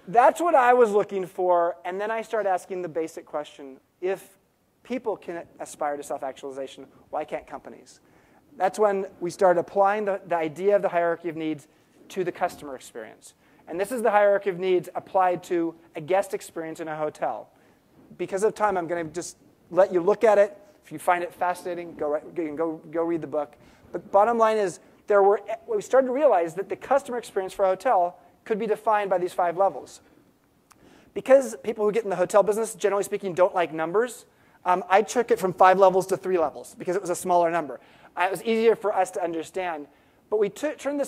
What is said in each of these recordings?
that's what I was looking for, and then I started asking the basic question, if people can aspire to self-actualization, why can't companies? That's when we started applying the idea of the hierarchy of needs to the customer experience. And this is the hierarchy of needs applied to a guest experience in a hotel. Because of time, I'm going to just let you look at it. If you find it fascinating, go read the book. But bottom line is, we started to realize that the customer experience for a hotel could be defined by these 5 levels. Because people who get in the hotel business, generally speaking, don't like numbers, I took it from 5 levels to 3 levels because it was a smaller number. It was easier for us to understand. But we turned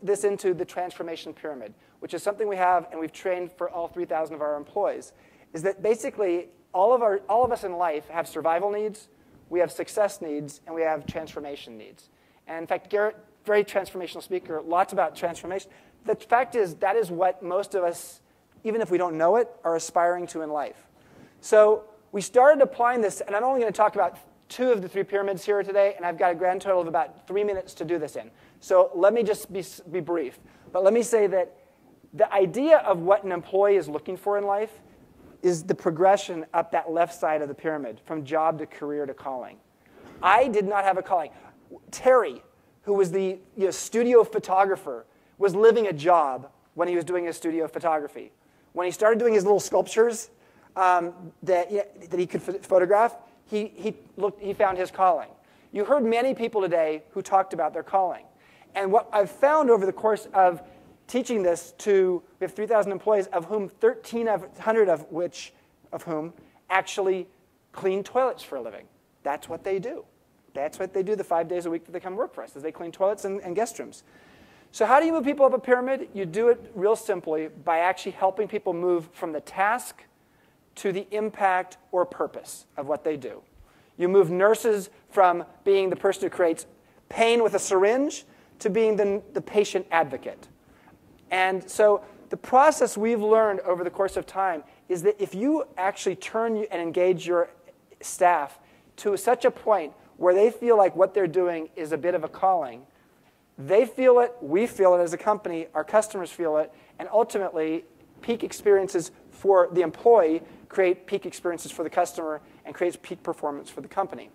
this into the transformation pyramid, which is something we have and we've trained for all 3,000 of our employees, is that basically all of us in life have survival needs, we have success needs, and we have transformation needs. And in fact, Garrett, very transformational speaker, lots about transformation. The fact is, that is what most of us, even if we don't know it, are aspiring to in life. So we started applying this, and I'm only going to talk about 2 of the 3 pyramids here today, and I've got a grand total of about 3 minutes to do this in. So let me just be brief. But let me say that the idea of what an employee is looking for in life is the progression up that left side of the pyramid, from job to career to calling. I did not have a calling. Terry, who was the studio photographer, was living a job when he was doing his studio photography. When he started doing his little sculptures that he could photograph, he found his calling. You heard many people today who talked about their calling. And what I've found over the course of teaching this to, we have 3,000 employees, of whom 1,300 of whom actually clean toilets for a living. That's what they do. That's what they do the 5 days a week that they come work for us, is they clean toilets and guest rooms. So how do you move people up a pyramid? You do it real simply by actually helping people move from the task to the impact or purpose of what they do. You move nurses from being the person who creates pain with a syringe to being the patient advocate. And so the process we've learned over the course of time is that if you actually turn and engage your staff to such a point where they feel like what they're doing is a bit of a calling, they feel it, we feel it as a company, our customers feel it, and ultimately peak experiences for the employee create peak experiences for the customer and creates peak performance for the company.